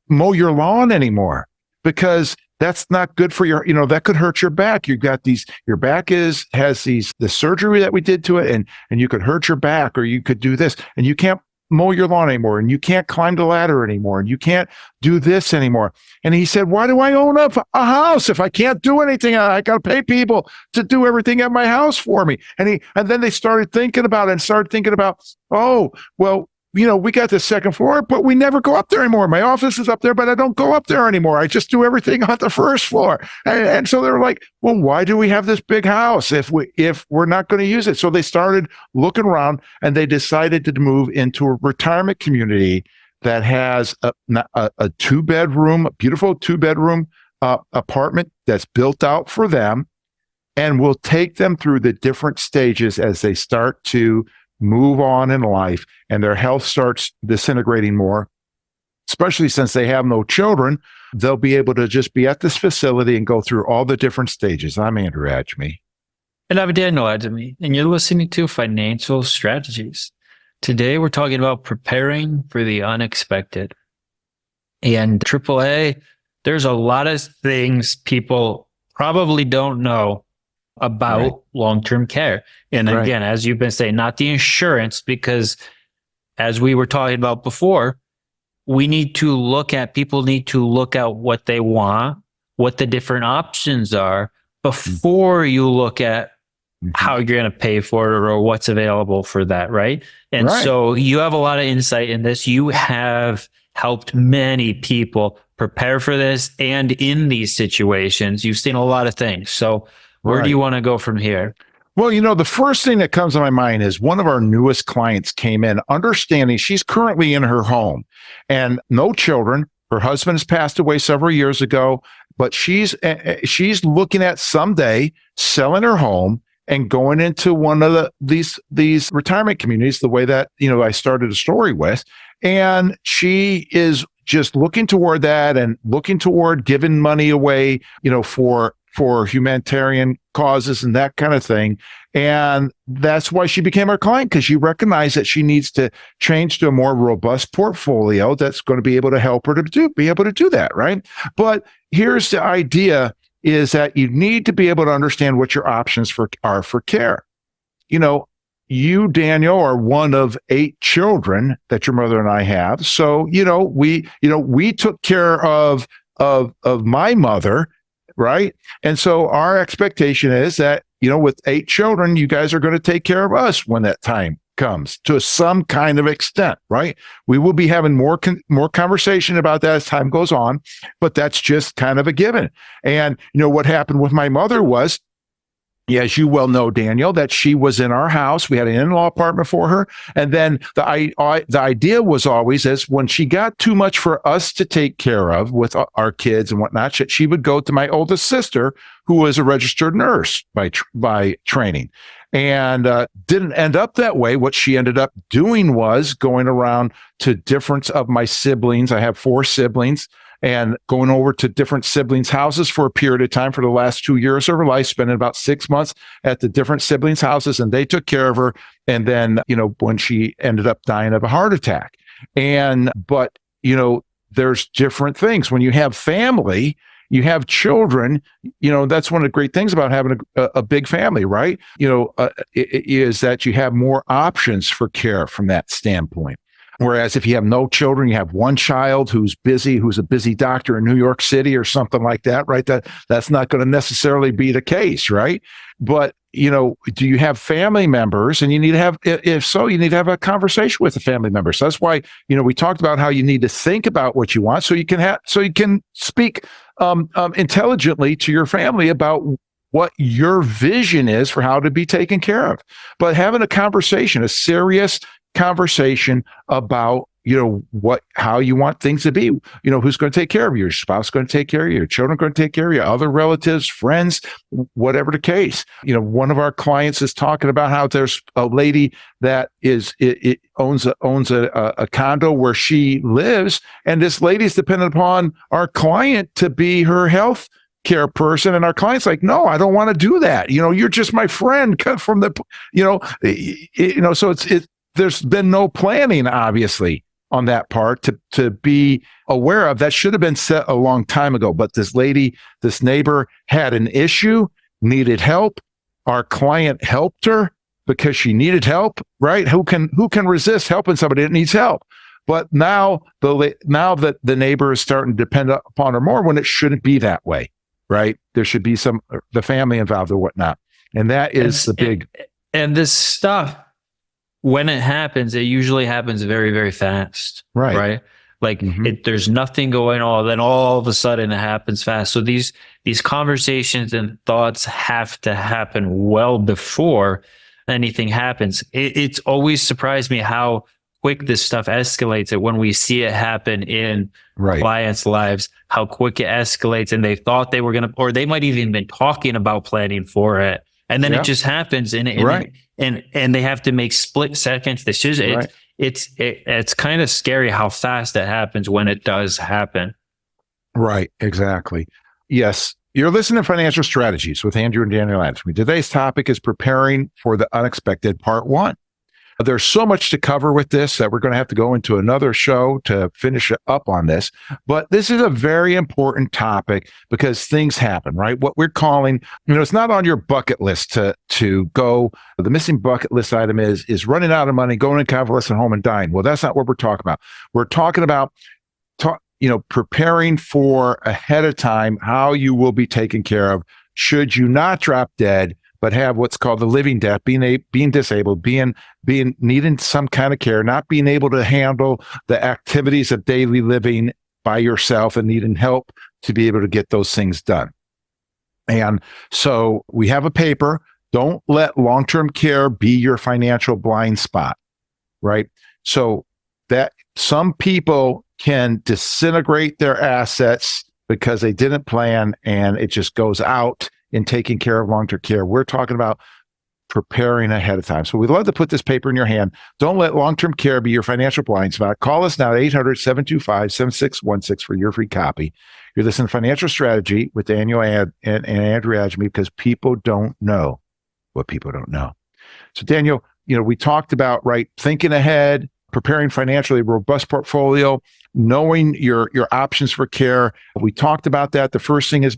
mow your lawn anymore because that's not good for your, that could hurt your back. You've got your back has the surgery that we did to it, and you could hurt your back, or you could do this, and you can't mow your lawn anymore, and you can't climb the ladder anymore, and you can't do this anymore. And he said, why do I own a house if I can't do anything? I got to pay people to do everything at my house for me. And then they started thinking about it and started thinking about, oh, well, we got the second floor, but we never go up there anymore. My office is up there, but I don't go up there anymore. I just do everything on the first floor. And so they were like, well, why do we have this big house if we're not going to use it? So they started looking around, and they decided to move into a retirement community that has a 2-bedroom, beautiful 2-bedroom apartment that's built out for them, and will take them through the different stages as they start to move on in life and their health starts disintegrating more, especially since they have no children. They'll be able to just be at this facility and go through all the different stages. I'm Andrew Agemy. And I'm Daniel Agemy, and you're listening to Financial Strategies. Today, we're talking about preparing for the unexpected. And AAA, there's a lot of things people probably don't know about long-term care. And again, as you've been saying, not the insurance, because as we were talking about before, people need to look at what they want, what the different options are before you look at how you're going to pay for it or what's available for that, right? And so you have a lot of insight in this. You have helped many people prepare for this, and in these situations, you've seen a lot of things. So where do you want to go from here? Well, the first thing that comes to my mind is one of our newest clients came in understanding she's currently in her home and no children. Her husband has passed away several years ago, but she's looking at someday selling her home and going into one of these retirement communities, the way that I started a story with, and she is just looking toward that and looking toward giving money away, for humanitarian causes and that kind of thing. And that's why she became our client, because she recognized that she needs to change to a more robust portfolio that's going to be able to help her to be able to do that, right? But here's the idea is that you need to be able to understand what your options are for care. You, Daniel, are one of 8 children that your mother and I have. So, we took care of my mother, right? And so our expectation is that, with 8 children, you guys are going to take care of us when that time comes to some kind of extent, right? We will be having more conversation about that as time goes on, but that's just kind of a given. And, what happened with my mother was, as you well know, Daniel, that she was in our house. We had an in-law apartment for her. And then the idea was always is when she got too much for us to take care of with our kids and whatnot, she would go to my oldest sister, who was a registered nurse by training. And didn't end up that way. What she ended up doing was going around to different of my siblings. I have 4 siblings. And going over to different siblings' houses for a period of time for the last 2 years of her life, spending about 6 months at the different siblings' houses, and they took care of her. And then, when she ended up dying of a heart attack. But there's different things. When you have family, you have children, that's one of the great things about having a big family, right? Is that you have more options for care from that standpoint. Whereas if you have no children, you have one child who's a busy doctor in New York City or something like that, right? That's not going to necessarily be the case, right? But, do you have family members? And you need to have, if so, you need to have a conversation with the family members. So that's why, we talked about how you need to think about what you want so you can speak intelligently to your family about what your vision is for how to be taken care of. But having a serious conversation about how you want things to be, who's going to take care of you, your spouse going to take care of you, your children going to take care of you, other relatives, friends, whatever the case. One of our clients is talking about how there's a lady that owns a condo where she lives, and this lady's dependent upon our client to be her health care person, and our client's like, no, I don't want to do that. You're just my friend from the, so it's there's been no planning, obviously, on that part to be aware of. That should have been set a long time ago. But this neighbor had an issue, needed help. Our client helped her because she needed help, right? Who can resist helping somebody that needs help? But now that the neighbor is starting to depend upon her more when it shouldn't be that way, right? There should be the family involved or whatnot. And that is the big. And this stuff, when it happens, it usually happens very, very fast. Right. Like there's nothing going on. Then all of a sudden it happens fast. So these conversations and thoughts have to happen well before anything happens. It's always surprised me how quick this stuff escalates. It when we see it happen in clients' lives, how quick it escalates, and they thought they were going to, or they might even been talking about planning for it. And then it just happens, and they have to make split second decisions. It's kind of scary how fast it happens when it does happen. Right, exactly. Yes, you're listening to Financial Strategies with Andrew and Daniel Agemy. Today's topic is preparing for the unexpected, part 1. There's so much to cover with this that we're going to have to go into another show to finish up on this. But this is a very important topic because things happen, right? What we're calling, it's not on your bucket list to go. The missing bucket list item is running out of money, going to convalescent home and dying. Well, that's not what we're talking about. We're talking about preparing for ahead of time how you will be taken care of should you not drop dead, but have what's called the living death, being disabled, being needing some kind of care, not being able to handle the activities of daily living by yourself and needing help to be able to get those things done. And so we have a paper Don't let long-term care be your financial blind spot, right? So that some people can disintegrate their assets because they didn't plan and it just goes out in taking care of long-term care. We're talking about preparing ahead of time. So we'd love to put this paper in your hand. Don't let long-term care be your financial blind spot. Call us now at 800-725-7616 for your free copy. You're listening to Financial Strategy with Daniel and Andrew Agemy, because people don't know what people don't know. So Daniel, we talked about, right, thinking ahead, preparing financially robust portfolio, knowing your options for care. We talked about that. The first thing is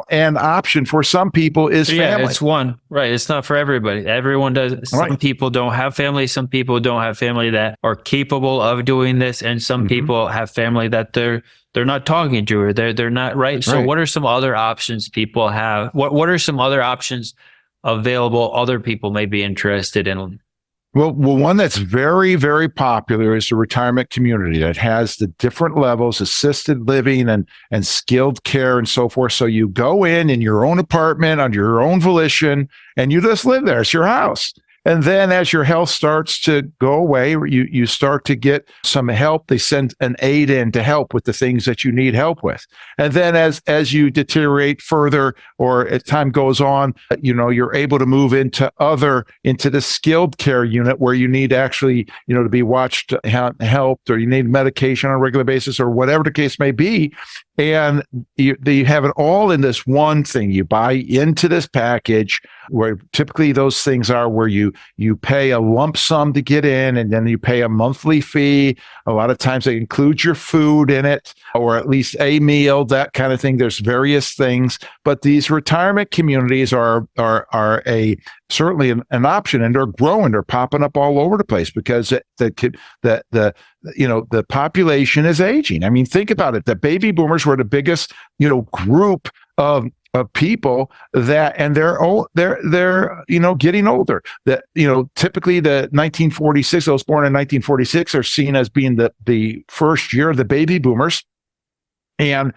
an option for some people is family. Yeah, it's one, right? It's not for everybody. Everyone does. Some people don't have family. Some people don't have family that are capable of doing this. And some people have family that they're not talking to, or they're not right. So what are some other options people have? What are some other options available other people may be interested in? Well, one that's very, very popular is the retirement community that has the different levels, assisted living and skilled care and so forth. So you go in your own apartment on your own volition and you just live there. It's your house. And then as your health starts to go away, you start to get some help. They send an aide in to help with the things that you need help with. And then as you deteriorate further, or as time goes on, you're able to move into the skilled care unit where you need actually, to be watched, helped, or you need medication on a regular basis, or whatever the case may be. And you have it all in this one thing. You buy into this package where typically those things are where you pay a lump sum to get in, and then you pay a monthly fee. A lot of times they include your food in it, or at least a meal, that kind of thing. There's various things, but these retirement communities are certainly an option, and they're growing. They're popping up all over the place because the population is aging. I mean, think about it. The baby boomers were the biggest, group of people and they're getting older. That, typically the 1946, those born in 1946 are seen as being the first year of the baby boomers. And,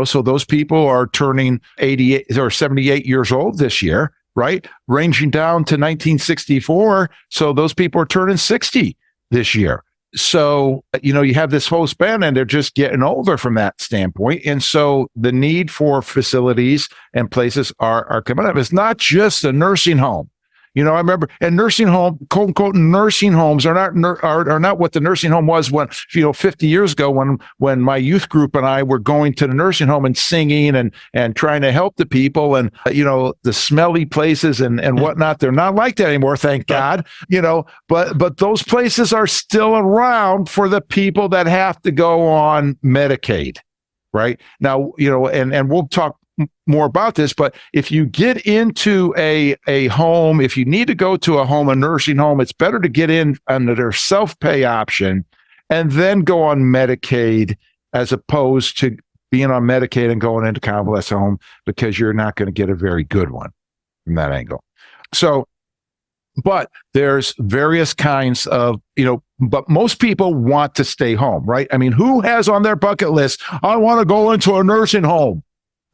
so those people are turning 88 or 78 years old this year, right? Ranging down to 1964. So those people are turning 60 this year. So, you have this whole span, and they're just getting older from that standpoint. And so the need for facilities and places are coming up. It's not just a nursing home. I remember, and nursing home, quote unquote, nursing homes are not what the nursing home was when, 50 years ago when my youth group and I were going to the nursing home and singing and trying to help the people, and, the smelly places and whatnot. They're not like that anymore, thank God, but those places are still around for the people that have to go on Medicaid, right? Now, and we'll talk more about this, but if you get into a home, if you need to go to a nursing home, it's better to get in under their self-pay option and then go on Medicaid, as opposed to being on Medicaid and going into convalescent home, because you're not going to get a very good one from that angle. So, but there's various kinds of, but most people want to stay home, right? I mean, who has on their bucket list, I want to go into a nursing home?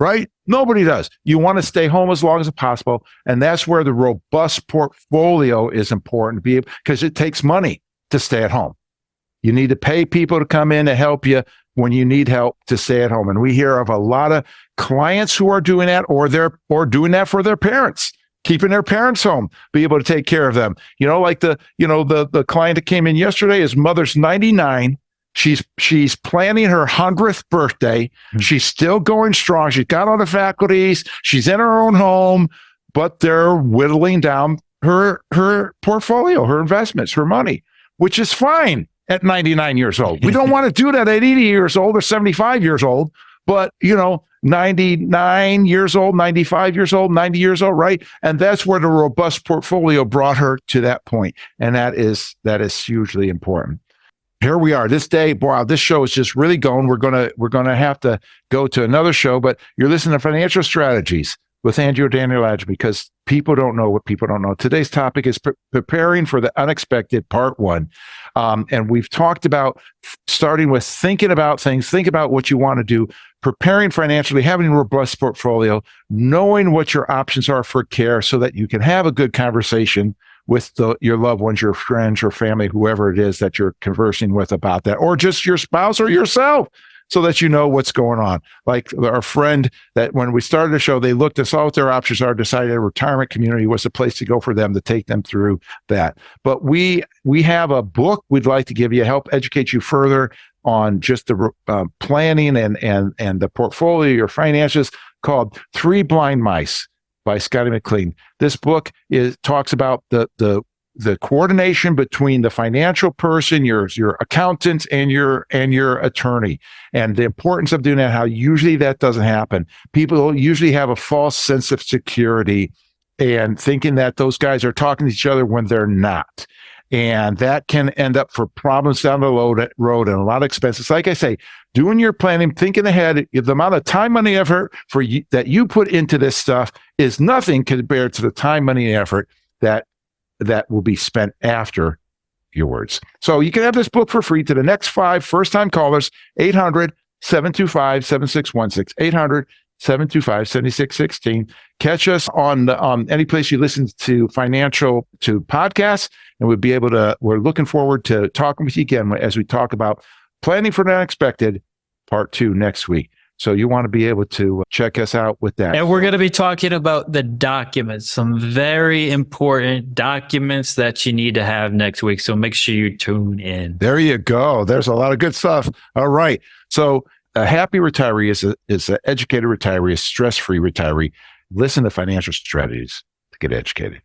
Right? Nobody does. You want to stay home as long as possible. And that's where the robust portfolio is important, because it takes money to stay at home. You need to pay people to come in to help you when you need help to stay at home. And we hear of a lot of clients who are doing that, or doing that for their parents, keeping their parents home, be able to take care of them. Like the client that came in yesterday, his mother's 99. She's planning her 100th birthday. She's still going strong. She's got all the faculties. She's in her own home, but they're whittling down her portfolio, her investments, her money, which is fine at 99 years old. We don't want to do that at 80 years old or 75 years old, but 99 years old, 95 years old, 90 years old, right? And that's where the robust portfolio brought her to that point. And that is hugely important. Here we are this day. Wow, this show is just really going. We're gonna have to go to another show, but you're listening to Financial Strategies with Andrew and Daniel Agemy, because people don't know what people don't know. Today's topic is preparing for the unexpected, part 1. And we've talked about starting with thinking about things, think about what you want to do, preparing financially, having a robust portfolio, knowing what your options are for care so that you can have a good conversation with your loved ones, your friends, your family, whoever it is that you're conversing with about that, or just your spouse or yourself, so that you know what's going on. Like our friend that when we started the show, they looked at all what their options are, decided a retirement community was the place to go for them to take them through that. But we have a book we'd like to give you, help educate you further on just the planning and the portfolio, your finances, called Three Blind Mice by Scotty McLean. This book talks about the coordination between the financial person, your accountant, and your attorney, and the importance of doing that. How usually that doesn't happen. People usually have a false sense of security and thinking that those guys are talking to each other when they're not. And that can end up for problems down the road and a lot of expenses. Like I say, doing your planning, thinking ahead, the amount of time, money, effort that you put into this stuff is nothing compared to the time, money, and effort that will be spent after your words. So you can have this book for free to the next 5 first-time callers, 800-725-7616, 800-725-7616. Catch us on any place you listen to podcasts, and we're looking forward to talking with you again as we talk about planning for the unexpected, part 2 next week. So you want to be able to check us out with that. And we're going to be talking about the documents, some very important documents that you need to have next week. So make sure you tune in. There you go. There's a lot of good stuff. All right. So a happy retiree is an educated retiree, a stress-free retiree. Listen to financial strategies to get educated.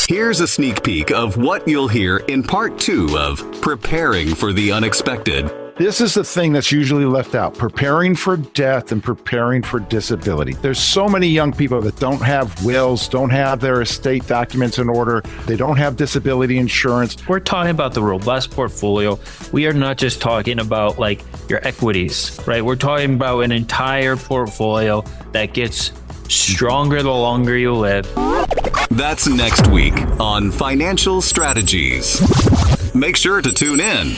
Here's a sneak peek of what you'll hear in part 2 of Preparing for the Unexpected. This is the thing that's usually left out, preparing for death and preparing for disability. There's so many young people that don't have wills, don't have their estate documents in order. They don't have disability insurance. We're talking about the robust portfolio. We are not just talking about like your equities, right? We're talking about an entire portfolio that gets stronger the longer you live. That's next week on Financial Strategies. Make sure to tune in.